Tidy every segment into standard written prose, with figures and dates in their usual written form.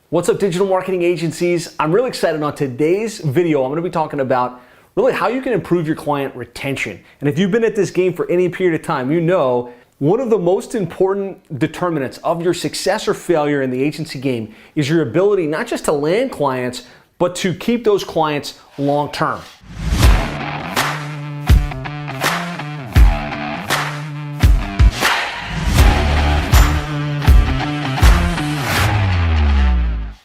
What's up, digital marketing agencies? I'm really excited. On today's video, I'm going to be talking about really how you can improve your client retention. And if you've been at this game for any period of time, you know one of the most important determinants of your success or failure in the agency game is your ability not just to land clients, but to keep those clients long term.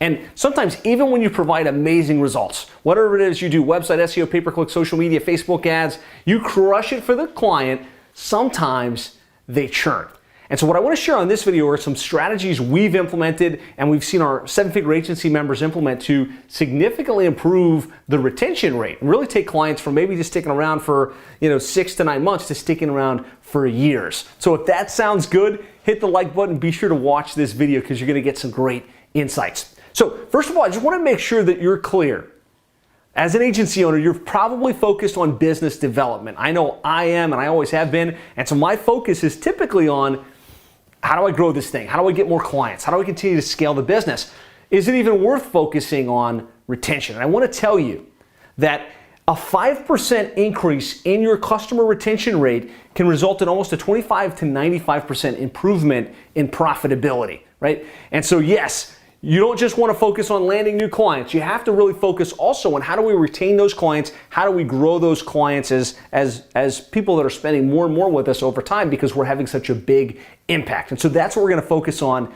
And sometimes even when you provide amazing results, whatever it is you do, website SEO, pay-per-click, social media, Facebook ads, you crush it for the client, sometimes they churn. And so what I want to share on this video are some strategies we've implemented and we've seen our seven-figure agency members implement to significantly improve the retention rate and really take clients from maybe just sticking around for 6 to 9 months to sticking around for years. So if that sounds good, hit the like button. Be sure to watch this video because you're going to get some great insights. So first of all, I just want to make sure that you're clear. As an agency owner, you're probably focused on business development. I know I am, and I always have been. And so my focus is typically on how do I grow this thing? How do I get more clients? How do I continue to scale the business? Is it even worth focusing on retention? And I want to tell you that a 5% increase in your customer retention rate can result in almost a 25 to 95% improvement in profitability, right? And so yes, you don't just want to focus on landing new clients. You have to really focus also on how do we retain those clients? How do we grow those clients as people that are spending more and more with us over time because we're having such a big impact. And so that's what we're going to focus on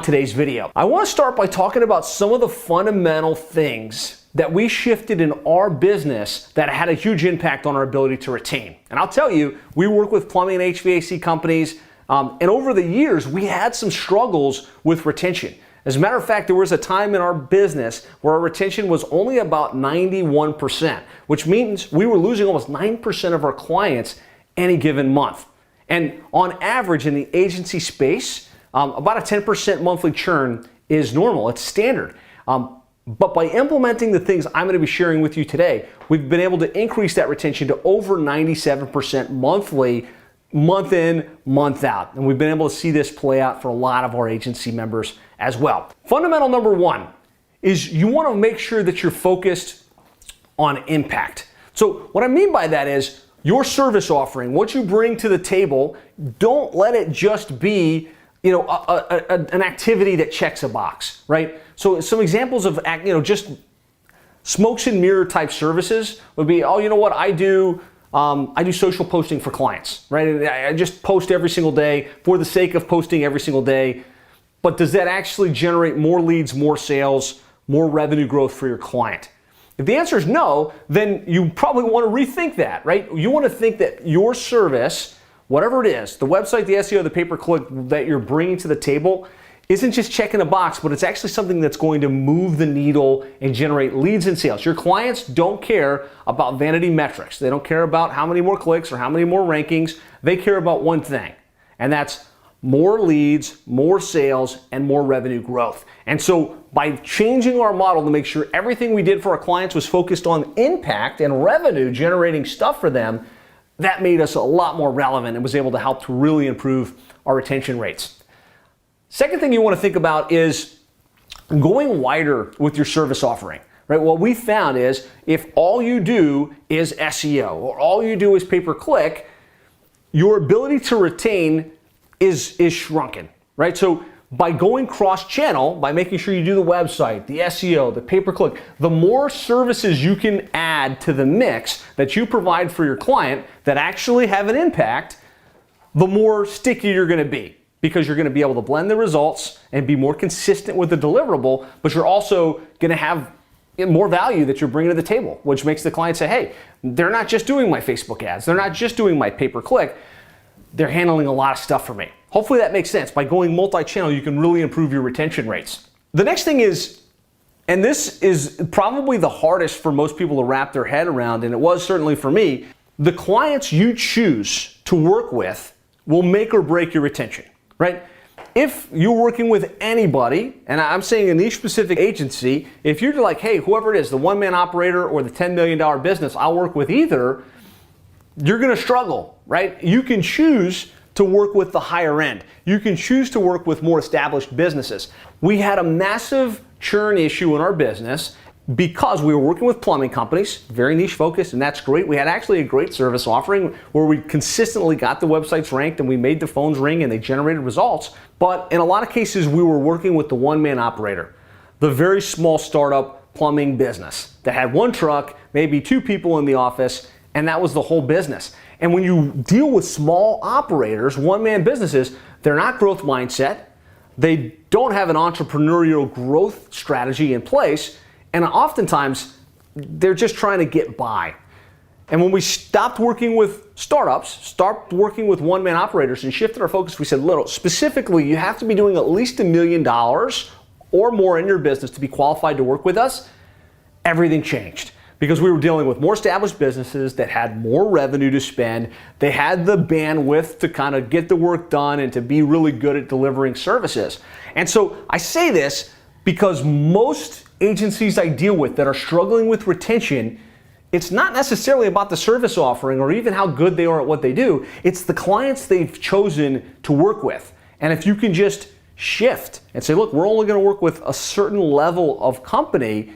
today's video. I want to start by talking about some of the fundamental things that we shifted in our business that had a huge impact on our ability to retain. And I'll tell you, we work with plumbing and HVAC companies, and over the years, we had some struggles with retention. As a matter of fact, there was a time in our business where our retention was only about 91%, which means we were losing almost 9% of our clients any given month. And on average in the agency space, about a 10% monthly churn is normal, it's standard. But by implementing the things I'm going to be sharing with you today, we've been able to increase that retention to over 97% monthly, month in, month out. And we've been able to see this play out for a lot of our agency members as well. Fundamental number one is you want to make sure that you're focused on impact. So what I mean by that is your service offering, what you bring to the table, don't let it just be an activity that checks a box, right? So some examples of just smokes and mirror type services would be, oh, you know what, I do social posting for clients, right? I just post every single day for the sake of posting every single day. But does that actually generate more leads, more sales, more revenue growth for your client? If the answer is no, then you probably want to rethink that, right? You want to think that your service, whatever it is, the website, the SEO, the pay-per-click that you're bringing to the table, isn't just checking a box, but it's actually something that's going to move the needle and generate leads and sales. Your clients don't care about vanity metrics. They don't care about how many more clicks or how many more rankings. They care about one thing, and that's more leads, more sales, and more revenue growth. And so by changing our model to make sure everything we did for our clients was focused on impact and revenue generating stuff for them, that made us a lot more relevant and was able to help to really improve our retention rates. Second thing you want to think about is going wider with your service offering, right? What we found is if all you do is SEO or all you do is pay-per-click, your ability to retain is shrunken, right? So by going cross-channel, by making sure you do the website, the SEO, the pay-per-click, the more services you can add to the mix that you provide for your client that actually have an impact, the more sticky you're going to be because you're going to be able to blend the results and be more consistent with the deliverable, but you're also going to have more value that you're bringing to the table, which makes the client say, hey, they're not just doing my Facebook ads. They're not just doing my pay-per-click. They're handling a lot of stuff for me. Hopefully that makes sense. By going multi-channel, you can really improve your retention rates. The next thing is, and this is probably the hardest for most people to wrap their head around, and it was certainly for me, the clients you choose to work with will make or break your retention, right? If you're working with anybody, and I'm saying a niche specific agency, if you're like, hey, whoever it is, the one-man operator or the $10 million business, I'll work with either, you're going to struggle, right? You can choose to work with the higher end. You can choose to work with more established businesses. We had a massive churn issue in our business because we were working with plumbing companies, very niche focused, and that's great. We had actually a great service offering where we consistently got the websites ranked and we made the phones ring and they generated results. But in a lot of cases, we were working with the one-man operator, the very small startup plumbing business that had one truck, maybe two people in the office, and that was the whole business. And when you deal with small operators, one-man businesses, they're not growth mindset. They don't have an entrepreneurial growth strategy in place, and oftentimes they're just trying to get by. And when we stopped working with startups, stopped working with one-man operators and shifted our focus, we said, little, specifically, you have to be doing at least $1 million or more in your business to be qualified to work with us. Everything changed because we were dealing with more established businesses that had more revenue to spend. They had the bandwidth to kind of get the work done and to be really good at delivering services. And so I say this because most agencies I deal with that are struggling with retention, it's not necessarily about the service offering or even how good they are at what they do. It's the clients they've chosen to work with. And if you can just shift and say, look, we're only going to work with a certain level of company,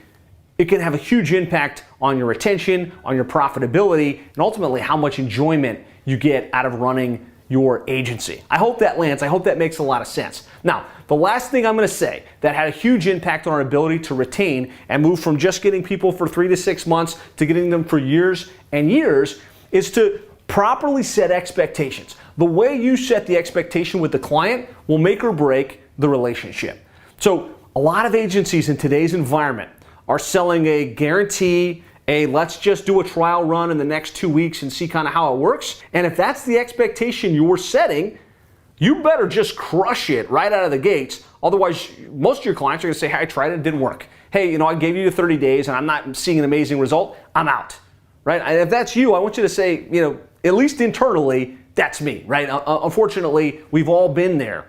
it can have a huge impact on your retention, on your profitability, and ultimately how much enjoyment you get out of running your agency. I hope that lands. I hope that makes a lot of sense. Now, the last thing I'm going to say that had a huge impact on our ability to retain and move from just getting people for 3 to 6 months to getting them for years and years is to properly set expectations. The way you set the expectation with the client will make or break the relationship. So a lot of agencies in today's environment are selling a guarantee, let's just do a trial run in the next 2 weeks and see kind of how it works. And if that's the expectation you're setting, you better just crush it right out of the gates. Otherwise, most of your clients are going to say, hey, I tried it, it didn't work. Hey, I gave you 30 days and I'm not seeing an amazing result. I'm out, right? And if that's you, I want you to say, at least internally, that's me, right? Unfortunately, we've all been there.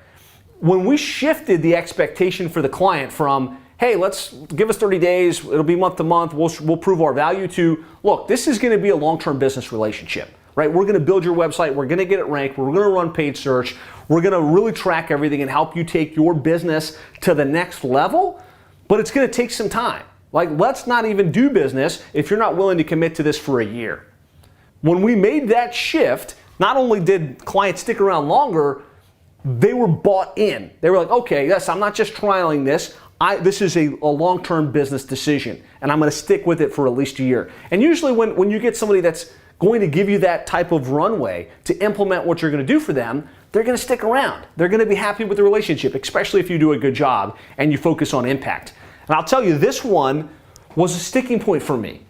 When we shifted the expectation for the client from, hey, let's give us 30 days, it'll be month to month, we'll prove our value, to, look, this is going to be a long-term business relationship, right? We're going to build your website, we're going to get it ranked, we're going to run paid search, we're going to really track everything and help you take your business to the next level, but it's going to take some time. Like, let's not even do business if you're not willing to commit to this for a year. When we made that shift, not only did clients stick around longer, they were bought in. They were like, okay, yes, I'm not just trialing this. This is a long-term business decision, and I'm going to stick with it for at least a year. And usually when you get somebody that's going to give you that type of runway to implement what you're going to do for them, they're going to stick around. They're going to be happy with the relationship, especially if you do a good job and you focus on impact. And I'll tell you, this one was a sticking point for me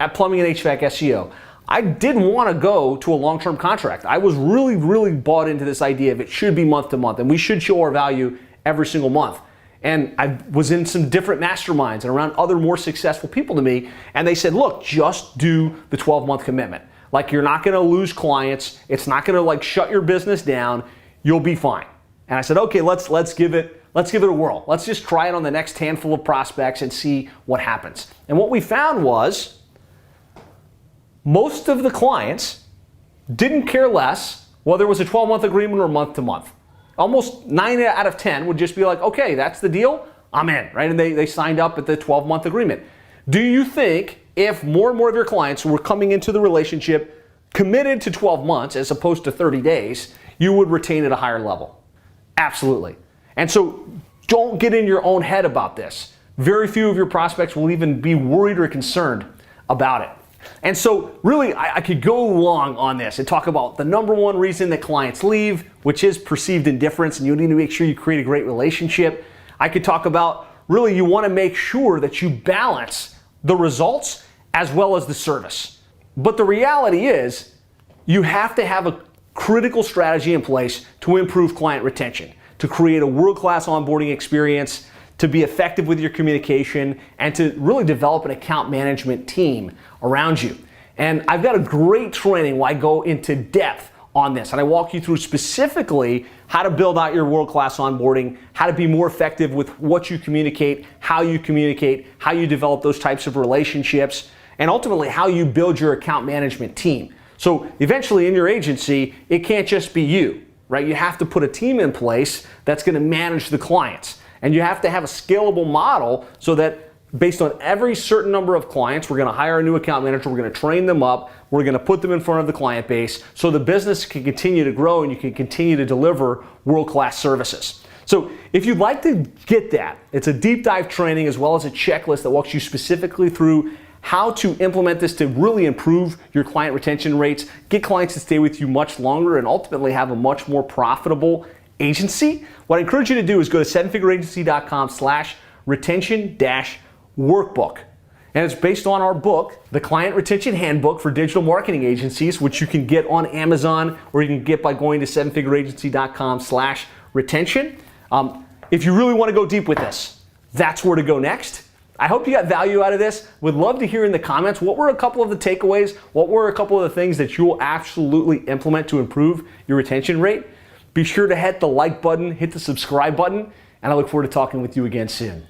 at Plumbing and HVAC SEO. I didn't want to go to a long-term contract. I was really, really bought into this idea of it should be month to month, and we should show our value every single month. And I was in some different masterminds and around other more successful people to me, and they said, look, just do the 12-month commitment. Like, you're not going to lose clients. It's not going to shut your business down. You'll be fine. And I said, okay, let's give it a whirl. Let's just try it on the next handful of prospects and see what happens. And what we found was most of the clients didn't care less whether it was a 12-month agreement or month to month. Almost 9 out of 10 would just be like, okay, that's the deal, I'm in, right? And they signed up at the 12-month agreement. Do you think if more and more of your clients were coming into the relationship committed to 12 months as opposed to 30 days, you would retain at a higher level? Absolutely. And so don't get in your own head about this. Very few of your prospects will even be worried or concerned about it. And so really, I could go long on this and talk about the number one reason that clients leave, which is perceived indifference, and you need to make sure you create a great relationship. I could talk about really you want to make sure that you balance the results as well as the service. But the reality is you have to have a critical strategy in place to improve client retention, to create a world-class onboarding experience, to be effective with your communication, and to really develop an account management team around you. And I've got a great training where I go into depth on this, and I walk you through specifically how to build out your world-class onboarding, how to be more effective with what you communicate, how you develop those types of relationships, and ultimately how you build your account management team. So eventually in your agency, it can't just be you, right? You have to put a team in place that's going to manage the clients. And you have to have a scalable model so that based on every certain number of clients, we're going to hire a new account manager, we're going to train them up, we're going to put them in front of the client base so the business can continue to grow and you can continue to deliver world-class services. So if you'd like to get that, it's a deep dive training as well as a checklist that walks you specifically through how to implement this to really improve your client retention rates, get clients to stay with you much longer, and ultimately have a much more profitable agency. What I encourage you to do is go to sevenfigureagency.com/retention-workbook. And it's based on our book, The Client Retention Handbook for Digital Marketing Agencies, which you can get on Amazon or you can get by going to sevenfigureagency.com/retention. If you really want to go deep with this, that's where to go next. I hope you got value out of this. Would love to hear in the comments what were a couple of the takeaways, what were a couple of the things that you will absolutely implement to improve your retention rate. Be sure to hit the like button, hit the subscribe button, and I look forward to talking with you again soon.